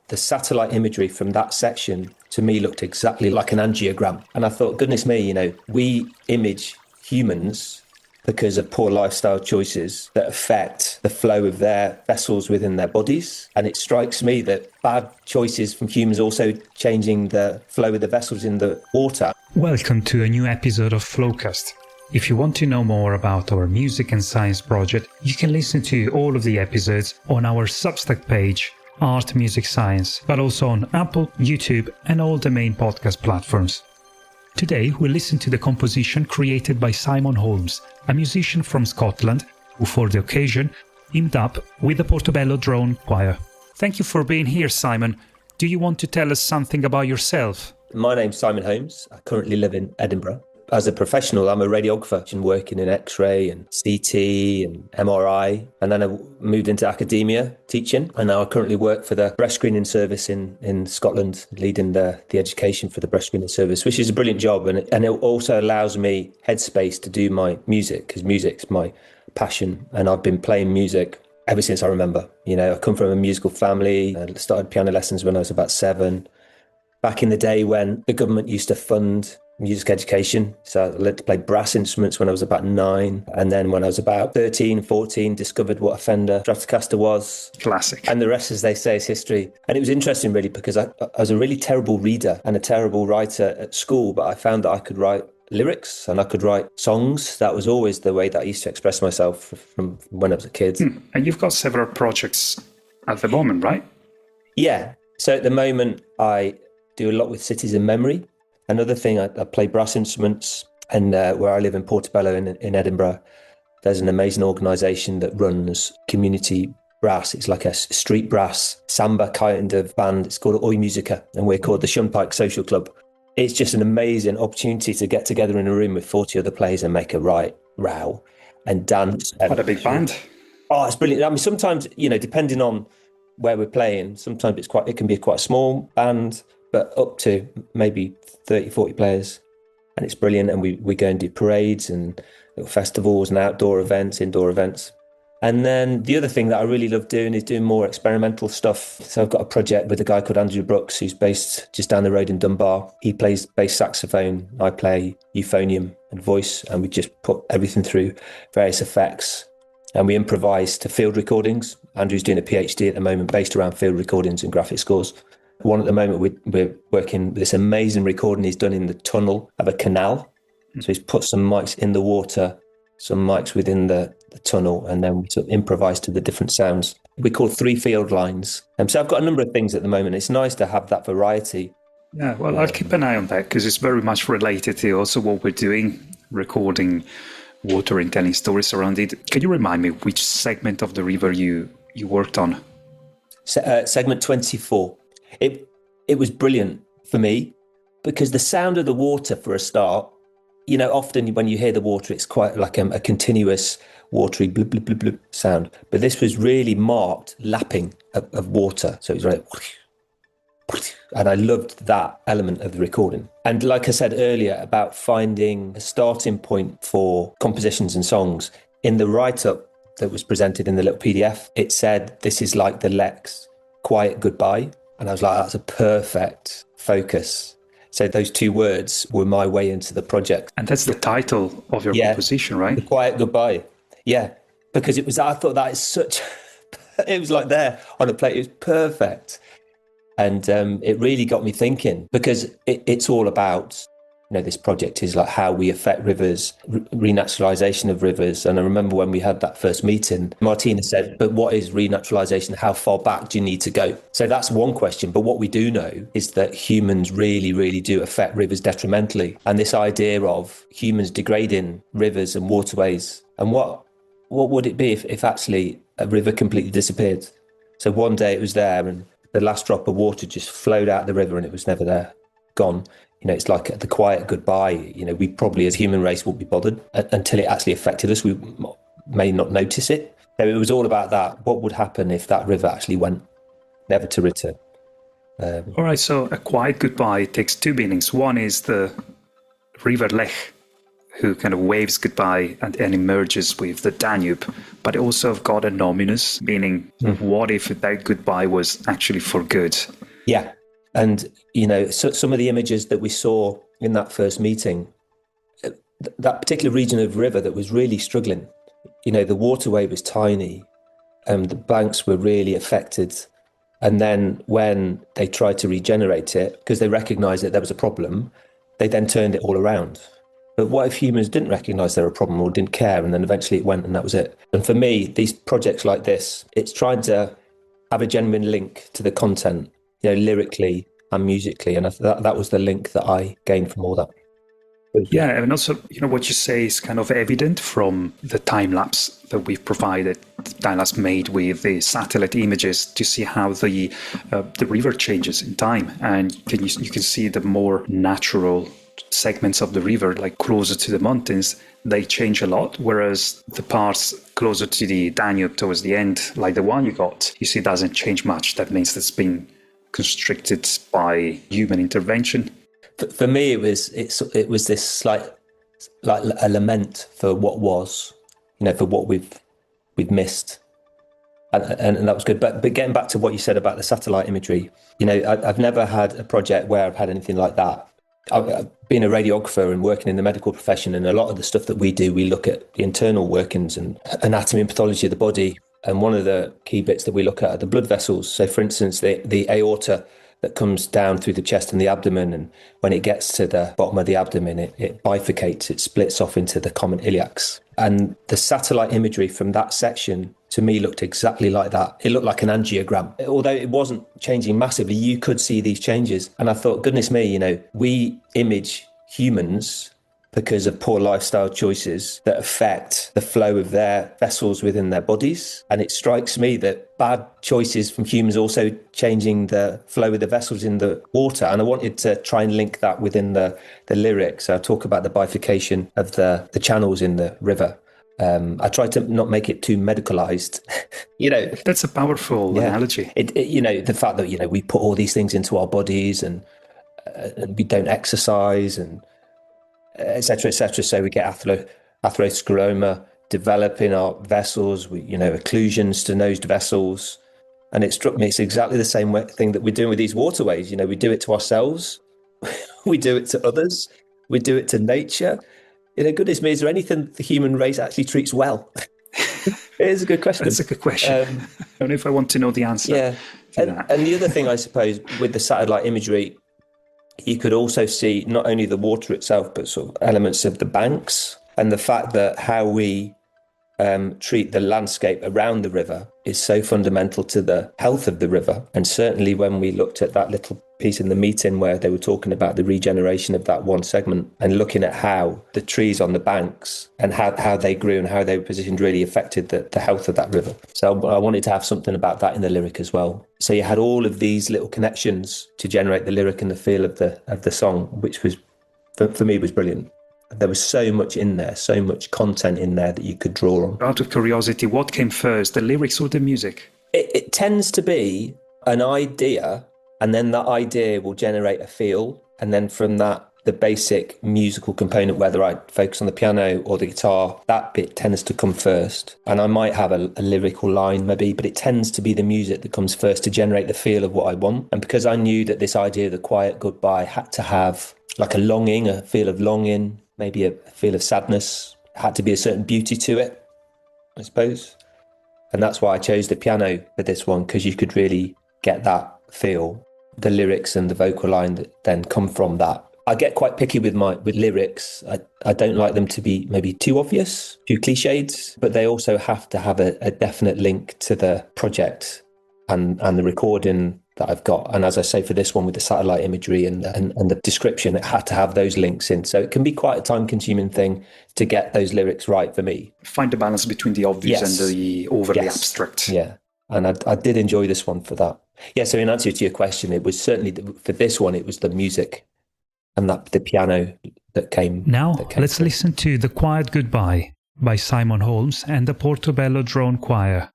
the satellite imagery from that section to me looked exactly like an angiogram. And I thought, goodness me, we image humans because of poor lifestyle choices that affect the flow of their vessels within their bodies. And it strikes me that bad choices from humans also changing the flow of the vessels in the water. Welcome to a new episode of Flowcast. If you want to know more about our music and science project, you can listen to all of the episodes on our Substack page, Art Music Science, but also on Apple, YouTube, and all the main podcast platforms. Today, we'll listen to the composition created by Simon Holmes, a musician from Scotland, who for the occasion teamed up with the Portobello Drone Choir. Thank you for being here, Simon. Do you want to tell us something about yourself? My name's Simon Holmes. I currently live in Edinburgh. As a professional, I'm a radiographer and working in X-ray and CT and MRI. And then I moved into academia teaching. And now I currently work for the breast screening service in Scotland, leading the education for the breast screening service, which is a brilliant job. And it also allows me headspace to do my music, because music's my passion. And I've been playing music ever since I remember. I come from a musical family. I started piano lessons when I was about 7. Back in the day when the government used to fund music education. So I learned to play brass instruments when I was about 9. And then when I was about 13, 14, discovered what a Fender Stratocaster was. Classic. And the rest, as they say, is history. And it was interesting, really, because I was a really terrible reader and a terrible writer at school, but I found that I could write lyrics and I could write songs. That was always the way that I used to express myself from when I was a kid. And you've got several projects at the moment, right? Yeah. So at the moment, I do a lot with Cities in Memory. Another thing, I play brass instruments, and where I live in Portobello in Edinburgh, there's an amazing organisation that runs community brass. It's like a street brass samba kind of band. It's called Oi Musica, and we're called the Shunpike Social Club. It's just an amazing opportunity to get together in a room with 40 other players and make a right row and dance. What a big band. Oh, it's brilliant. I mean, sometimes, depending on where we're playing, sometimes it can be quite a small band, but up to maybe 30, 40 players. And it's brilliant. And we go and do parades and little festivals and outdoor events, indoor events. And then the other thing that I really love doing is doing more experimental stuff. So I've got a project with a guy called Andrew Brooks, who's based just down the road in Dunbar. He plays bass saxophone. I play euphonium and voice. And we just put everything through various effects. And we improvise to field recordings. Andrew's doing a PhD at the moment based around field recordings and graphic scores. One at the moment, we're working with this amazing recording he's done in the tunnel of a canal. So he's put some mics in the water, some mics within the tunnel, and then we sort of improvise to the different sounds. We call 3 field lines. So I've got a number of things at the moment. It's nice to have that variety. Yeah, well, I'll keep an eye on that because it's very much related to also what we're doing, recording water and telling stories around it. Can you remind me which segment of the river you worked on? Segment 24. It was brilliant for me because the sound of the water, for a start, often when you hear the water, it's quite like a continuous watery blub, blub, blub, blub sound. But this was really marked lapping of water. So it was like, and I loved that element of the recording. And like I said earlier about finding a starting point for compositions and songs, in the write-up that was presented in the little PDF, it said, this is like the Lech's Quiet Goodbye. And I was like, that's a perfect focus. So those 2 words were my way into the project. And that's the title of your composition, right? The Quiet Goodbye. Yeah, because I thought that is such, it was like there on a plate. It was perfect. And it really got me thinking because it's all about, this project is like how we affect rivers, renaturalization of rivers. And I remember when we had that first meeting, Martina said, but what is renaturalization? How far back do you need to go? So that's one question. But what we do know is that humans really, really do affect rivers detrimentally. And this idea of humans degrading rivers and waterways. And what would it be if actually a river completely disappeared? So one day it was there and the last drop of water just flowed out the river and it was never there, gone. It's like the quiet goodbye. We probably as human race won't be bothered until it actually affected us. We may not notice it. So it was all about that. What would happen if that river actually went never to return? All right, so a quiet goodbye takes 2 meanings. One is the river Lech, who kind of waves goodbye and emerges with the Danube, but it also got an ominous, meaning what if that goodbye was actually for good? Yeah. And, so some of the images that we saw in that first meeting, that particular region of river that was really struggling, the waterway was tiny, the banks were really affected. And then when they tried to regenerate it, because they recognized that there was a problem, they then turned it all around. But what if humans didn't recognise there was a problem or didn't care, and then eventually it went and that was it? And for me, these projects like this, it's trying to have a genuine link to the content, lyrically and musically. And that was the link that I gained from all that. Yeah, and also, what you say is kind of evident from the time lapse that we've provided, time lapse made with the satellite images to see how the river changes in time, and you can see the more natural segments of the river, like closer to the mountains, they change a lot, whereas the parts closer to the Danube towards the end, like the one you got, you see doesn't change much. That means it's been constricted by human intervention. For me, it was this slight, like a lament for what was, for what we've missed, and that was good. But getting back to what you said about the satellite imagery, I've never had a project where I've had anything like that. I've been a radiographer and working in the medical profession, and a lot of the stuff that we do, we look at the internal workings and anatomy and pathology of the body. And one of the key bits that we look at are the blood vessels. So, for instance, the aorta that comes down through the chest and the abdomen, and when it gets to the bottom of the abdomen, it bifurcates, it splits off into the common iliacs. And the satellite imagery from that section, to me, looked exactly like that. It looked like an angiogram. Although it wasn't changing massively, you could see these changes. And I thought, goodness me, we image humans because of poor lifestyle choices that affect the flow of their vessels within their bodies. And it strikes me that bad choices from humans also changing the flow of the vessels in the water. And I wanted to try and link that within the lyrics. I talk about the bifurcation of the channels in the river. I tried to not make it too medicalized. That's a powerful analogy. The fact that, we put all these things into our bodies and we don't exercise and et cetera, so we get atheroscleroma develop in our vessels, occlusions to nosed vessels. And it struck me, it's exactly the same thing that we're doing with these waterways. We do it to ourselves, we do it to others, we do it to nature. Goodness me, is there anything the human race actually treats well? It is a good question. It's a good question. I don't know if I want to know the answer. Yeah. And the other thing, I suppose, with the satellite imagery, you could also see not only the water itself, but sort of elements of the banks, and the fact that how we treat the landscape around the river is so fundamental to the health of the river. And certainly when we looked at that little piece in the meeting where they were talking about the regeneration of that one segment and looking at how the trees on the banks and how they grew and how they were positioned really affected the health of that river. So I wanted to have something about that in the lyric as well. So you had all of these little connections to generate the lyric and the feel of the song, which was, for me, was brilliant. There was so much in there, so much content in there that you could draw on. Out of curiosity, what came first, the lyrics or the music? It tends to be an idea, and then that idea will generate a feel. And then from that, the basic musical component, whether I focus on the piano or the guitar, that bit tends to come first. And I might have a lyrical line maybe, but it tends to be the music that comes first to generate the feel of what I want. And because I knew that this idea of the quiet goodbye had to have like a longing, a feel of longing, maybe a feel of sadness, had to be a certain beauty to it, I suppose. And that's why I chose the piano for this one, because you could really get that feel. The lyrics and the vocal line that then come from that. I get quite picky with lyrics. I don't like them to be maybe too obvious, too cliched, but they also have to have a definite link to the project and the recording that I've got. And as I say, for this one with the satellite imagery and the description, it had to have those links in. So it can be quite a time-consuming thing to get those lyrics right for me. Find the balance between the obvious and the overly abstract. Yeah, and I did enjoy this one for that. Yeah, so in answer to your question, it was certainly, for this one, it was the music and the piano that came. Now, let's listen to The Quiet Goodbye by Simon Holmes and the Portobello Drone Choir.